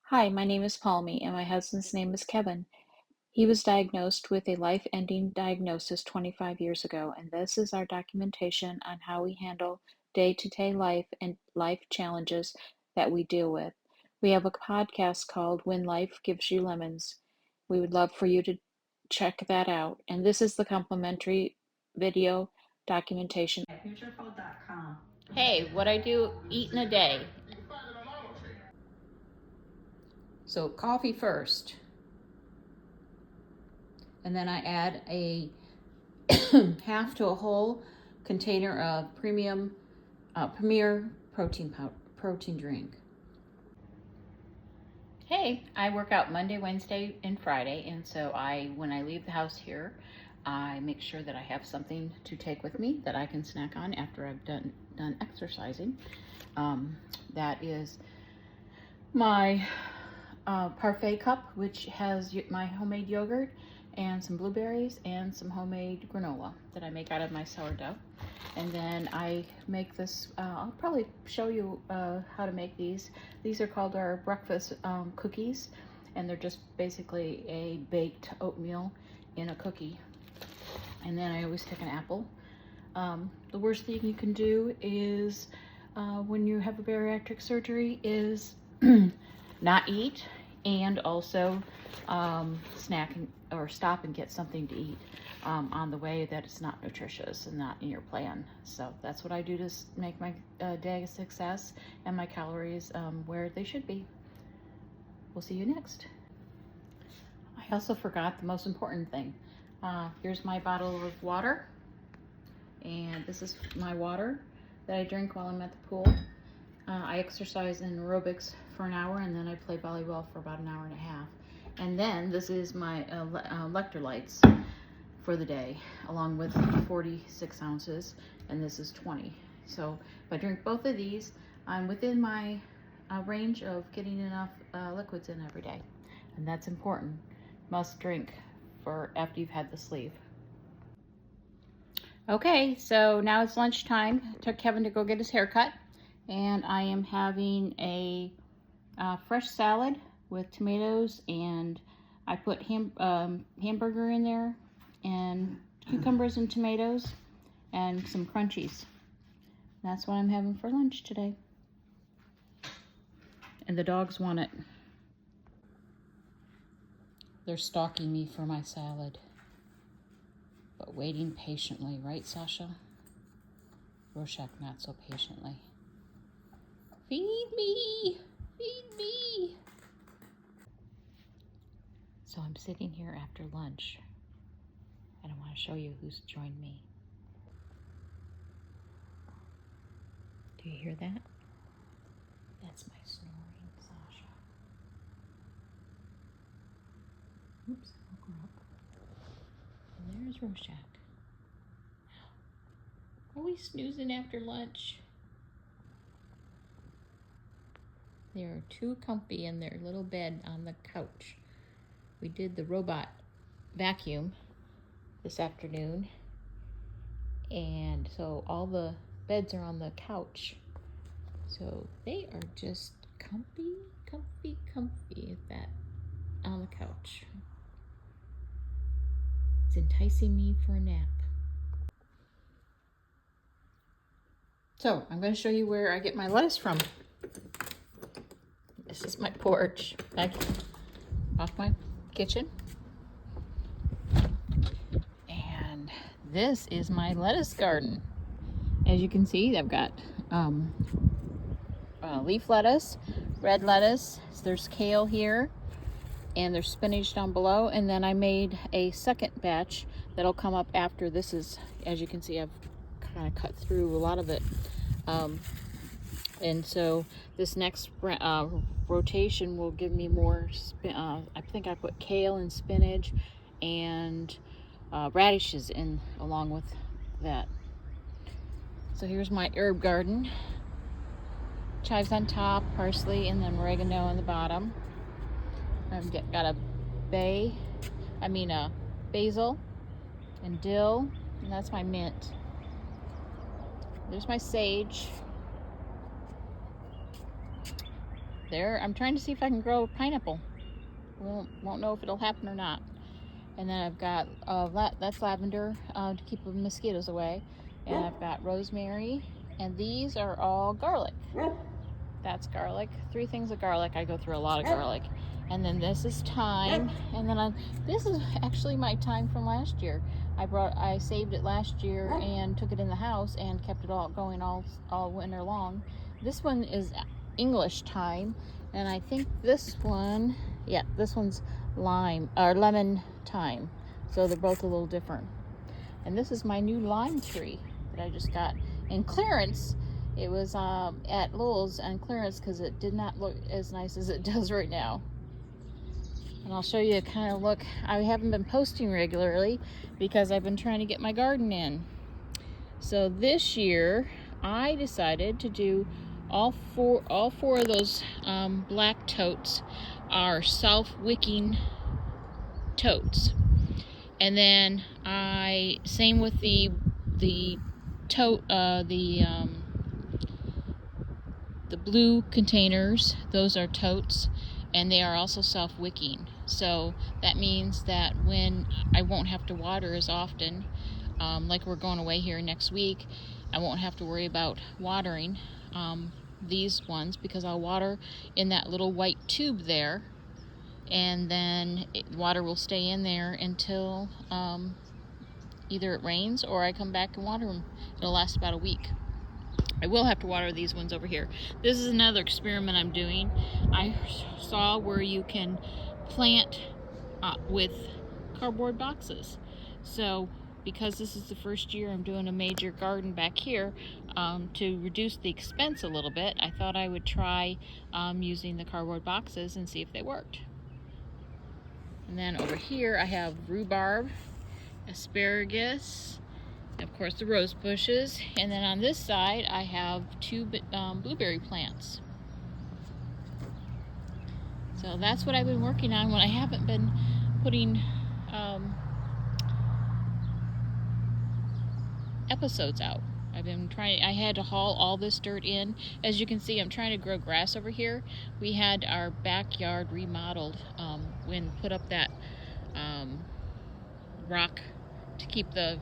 Hi, my name is Palmy, and my husband's name is Kevin. He was diagnosed with a life-ending diagnosis 25 years ago, and this is our documentation on how we handle day-to-day life and life challenges that we deal with. We have a podcast called When Life Gives You Lemons. We would love for you to check that out. And this is the complimentary video documentation. Hey, what I do eat in a day. So coffee first. And then I add a half to a whole container of Premier protein drink. Hey, I work out Monday, Wednesday, and Friday, and so when I leave the house here, I make sure that I have something to take with me that I can snack on after I've done exercising. That is my parfait cup, which has my homemade yogurt and some blueberries and some homemade granola that I make out of my sourdough. And then I make this, I'll probably show you how to make these. These are called our breakfast cookies, and they're just basically a baked oatmeal in a cookie. And then I always take an apple. The worst thing you can do is when you have a bariatric surgery is not eat, and also snack or stop and get something to eat on the way that it's not nutritious and not in your plan. So that's what I do to make my day a success and my calories where they should be. We'll see you next. I also forgot the most important thing. Here's my bottle of water, and this is my water that I drink while I'm at the pool. I exercise in aerobics for an hour, and then I play volleyball for about an hour and a half. And then this is my electrolytes for the day, along with 46 ounces, and this is 20. So if I drink both of these, I'm within my range of getting enough liquids in every day. And that's important. Must drink for after you've had the sleeve. Okay, so now it's lunchtime. I took Kevin to go get his hair cut, and I am having a fresh salad with tomatoes, and I put hamburger in there, and cucumbers and tomatoes, and some crunchies. That's what I'm having for lunch today. And the dogs want it. They're stalking me for my salad, but waiting patiently, right, Sasha? Rorschach, not so patiently. Feed me! Feed me! So I'm sitting here after lunch, and I want to show you who's joined me. Do you hear that? That's my snoring, Sasha. Oops, I woke her up. And there's Rorschach. Always snoozing after lunch. They are too comfy in their little bed on the couch. We did the robot vacuum this afternoon, and so all the beds are on the couch. So they are just comfy, comfy, comfy at that on the couch. It's enticing me for a nap. So I'm going to show you where I get my lettuce from. This is my porch back off my kitchen. And this is my lettuce garden. As you can see, I've got leaf lettuce, red lettuce, there's kale here, and there's spinach down below. And then I made a second batch that'll come up after this is, as you can see, I've kind of cut through a lot of it. And so this next rotation will give me more, I think I put kale and spinach and radishes in along with that. So here's my herb garden. Chives on top, parsley, and then oregano on the bottom. I've got a basil and dill, and that's my mint. There's my sage. there. I'm trying to see if I can grow a pineapple. Won't know if it'll happen or not. And then I've got that's lavender to keep the mosquitoes away. And I've got rosemary, and these are all garlic. That's garlic. 3 things of garlic. I go through a lot of garlic. And then this is thyme. And then this is actually my thyme from last year. I saved it last year and took it in the house and kept it all going all winter long. This one is English thyme, and I think this one, yeah, this one's lime or lemon thyme. So they're both a little different. And this is my new lime tree that I just got in clearance. It was at Lowe's on clearance because it did not look as nice as it does right now. And I'll show you a kind of look. I haven't been posting regularly because I've been trying to get my garden in. So this year I decided to do all four of those black totes are self-wicking totes. And then same with the tote, the blue containers, those are totes, and they are also self-wicking. So that means that when I won't have to water as often, like we're going away here next week, I won't have to worry about watering these ones because I'll water in that little white tube there, and then water will stay in there until either it rains or I come back and water them. It'll last about a week. I will have to water these ones over here. This is another experiment I'm doing. I saw where you can plant with cardboard boxes. So because this is the first year I'm doing a major garden back here, to reduce the expense a little bit, I thought I would try using the cardboard boxes and see if they worked. And then over here I have rhubarb, asparagus, of course the rose bushes, and then on this side I have 2 blueberry plants. So that's what I've been working on when I haven't been putting episodes out. I had to haul all this dirt in. As you can see, I'm trying to grow grass over here. We had our backyard remodeled when put up that rock to keep the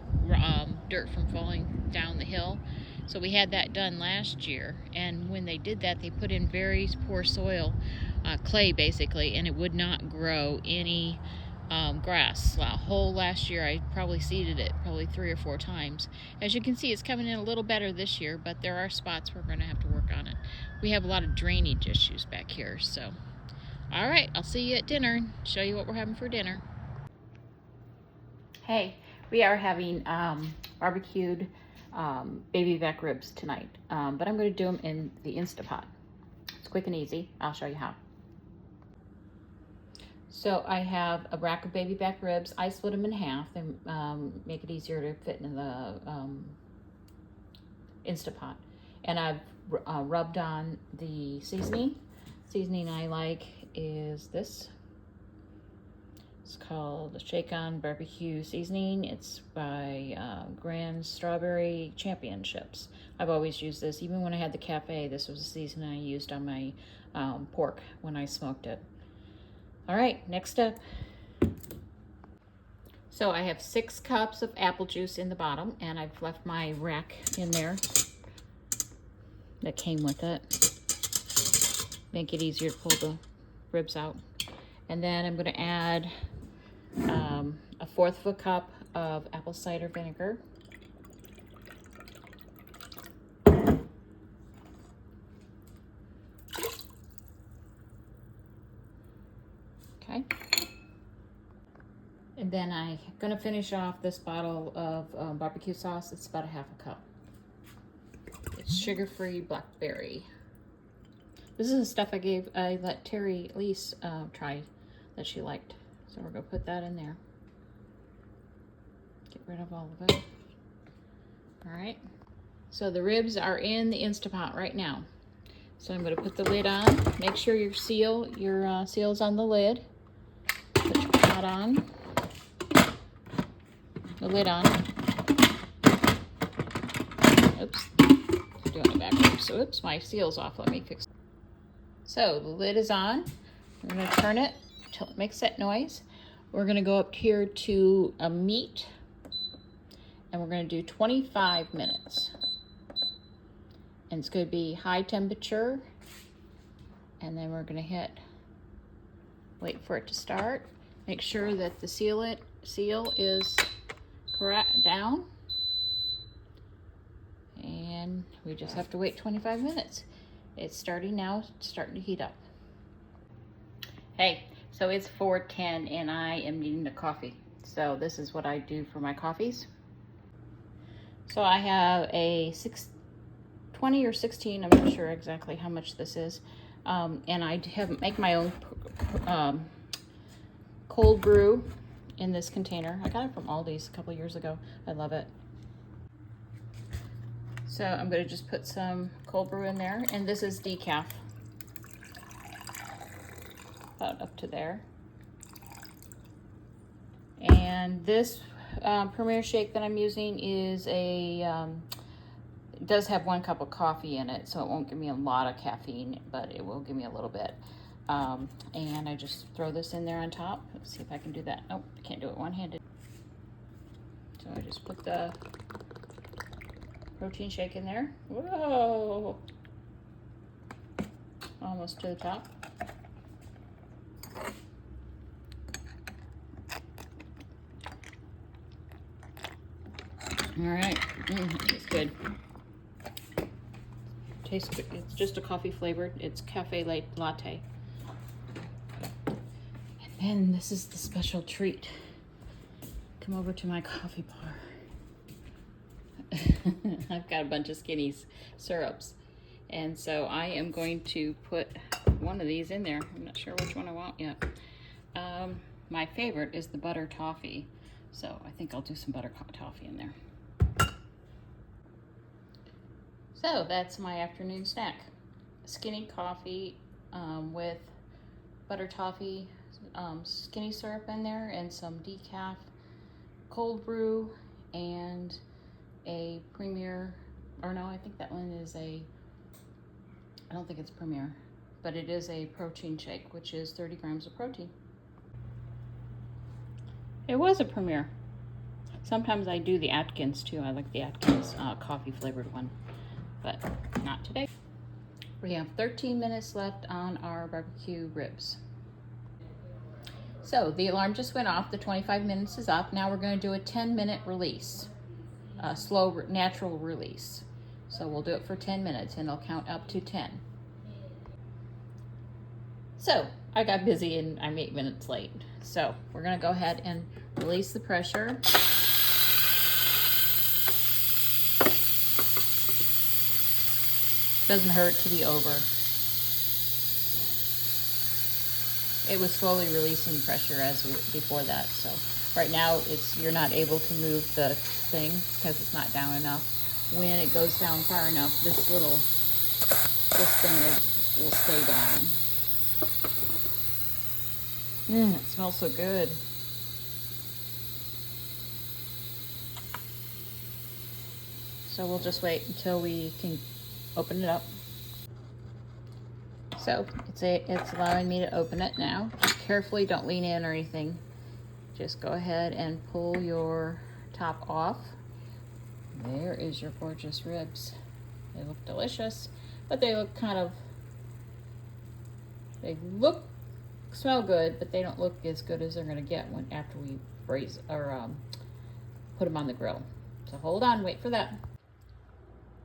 dirt from falling down the hill. So we had that done last year, and when they did that, they put in very poor soil, clay basically, and it would not grow any grass. Whole last year I probably seeded it 3 or 4 times. As you can see, it's coming in a little better this year, but there are spots we're going to have to work on it. We have a lot of drainage issues back here. So all right, I'll see you at dinner and show you what we're having for dinner. Hey, we are having barbecued baby back ribs tonight, but I'm going to do them in the Instapot. It's quick and easy. I'll show you how. So I have a rack of baby back ribs. I split them in half and make it easier to fit in the Instapot. And I've rubbed on the seasoning. Seasoning I like is this. It's called the Shake On Barbecue Seasoning. It's by Grand Strawberry Championships. I've always used this. Even when I had the cafe, this was the seasoning I used on my pork when I smoked it. All right, next step. So I have 6 cups of apple juice in the bottom, and I've left my rack in there that came with it. Make it easier to pull the ribs out. And then I'm going to add 1/4 of a cup of apple cider vinegar. Okay. And then I'm going to finish off this bottle of barbecue sauce. It's about 1/2 cup. It's sugar-free blackberry. This is the stuff I let Terry Elise try that she liked. So we're going to put that in there. Get rid of all of it. All right. So the ribs are in the Instapot right now. So I'm going to put the lid on. Make sure your seal's on the lid. Put your pot on. The lid on. Oops. I'm doing it backwards. So oops, my seal's off. Let me fix it. So the lid is on. I'm going to turn it until it makes that noise. We're going to go up here to a meat, and we're going to do 25 minutes. And it's going to be high temperature, and then we're going to wait for it to start. Make sure that the seal is correct down, and we just have to wait 25 minutes. It's starting now, it's starting to heat up. Hey, so it's 4:10 and I am needing a coffee. So this is what I do for my coffees. So I have a 20 or 16, I'm not sure exactly how much this is. And I make my own cold brew in this container. I got it from Aldi's a couple years ago. I love it. So I'm going to just put some cold brew in there, and this is decaf. About up to there. And this Premier Shake that I'm using is it does have 1 cup of coffee in it, so it won't give me a lot of caffeine, but it will give me a little bit. And I just throw this in there on top. Let's see if I can do that. Nope, I can't do it one-handed. So I just put the protein shake in there. Whoa! Almost to the top. All right, it's good. Tastes good. It's just a coffee flavored. It's cafe latte. And then this is the special treat. Come over to my coffee bar. I've got a bunch of Skinny's syrups, and so I am going to put one of these in there. I'm not sure which one I want yet. My favorite is the butter toffee, so I think I'll do some butter toffee in there. So that's my afternoon snack. Skinny coffee with butter toffee, Skinny syrup in there, and some decaf, cold brew, and a Premier, or no, I think that one is I don't think it's Premier, but it is a protein shake, which is 30 grams of protein. It was a Premier. Sometimes I do the Atkins too. I like the Atkins coffee flavored one, but not today. We have 13 minutes left on our barbecue ribs. So the alarm just went off. The 25 minutes is up. Now we're going to do a 10-minute release, a slow, natural release. So we'll do it for 10 minutes, and it'll count up to 10. So I got busy and I'm 8 minutes late. So we're going to go ahead and release the pressure. Doesn't hurt to be over. It was slowly releasing pressure before that. So right now you're not able to move the thing because it's not down enough. When it goes down far enough, this thing will stay down. It smells so good. So we'll just wait until we can open it up. So it's allowing me to open it now. Just carefully, don't lean in or anything. Just go ahead and pull your top off. There is your gorgeous ribs. They look delicious, but they look smell good, but they don't look as good as they're gonna get after we braise or put them on the grill. So hold on, wait for that.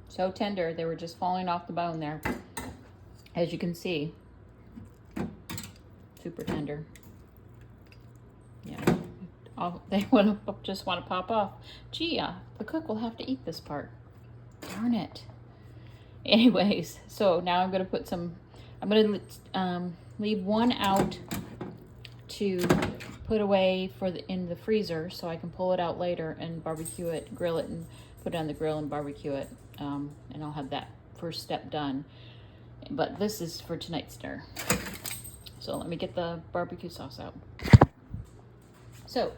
So tender, they were just falling off the bone there. As you can see, super tender. Yeah, they just want to pop off. Gee, the cook will have to eat this part. Darn it. Anyways, so now I'm going to put I'm going to leave one out to put away in the freezer so I can pull it out later and barbecue it, grill it, and put it on the grill and barbecue it. And I'll have that first step done. But this is for tonight's dinner. So let me get the barbecue sauce out. So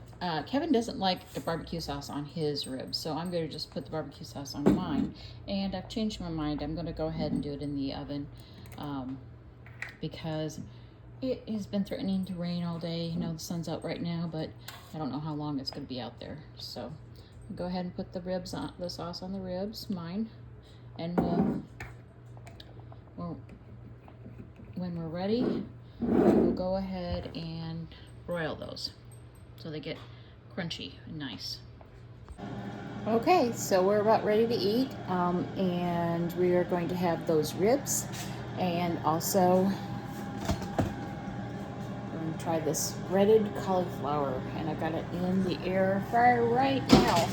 Kevin doesn't like the barbecue sauce on his ribs, so I'm going to just put the barbecue sauce on mine. And I've changed my mind. I'm going to go ahead and do it in the oven because it has been threatening to rain all day. You know, the sun's out right now, but I don't know how long it's going to be out there. So I'll go ahead and put the ribs on, the sauce on the ribs, mine, and when we're ready, we'll go ahead and broil those so they get crunchy and nice. Okay, so we're about ready to eat, and we are going to have those ribs, and also we're going to try this breaded cauliflower, and I've got it in the air fryer right now.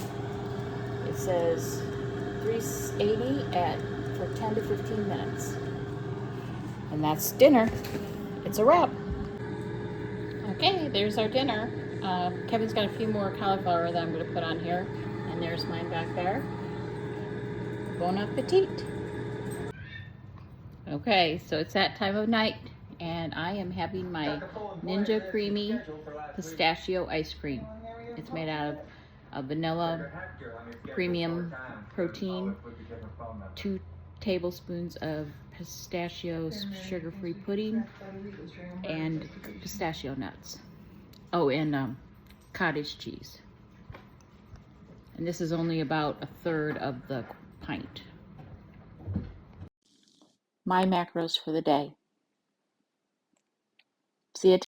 It says 380 for 10 to 15 minutes. And that's dinner. It's a wrap. Okay, there's our dinner. Kevin's got a few more cauliflower that I'm going to put on here. And there's mine back there. Bon appetit. Okay, so it's that time of night, and I am having my Ninja Creamy Pistachio Ice Cream. It's made out of vanilla premium protein, 2 tablespoons of pistachios, sugar-free pudding, and pistachio nuts. Oh, and cottage cheese. And this is only about a third of the pint. My macros for the day. See you.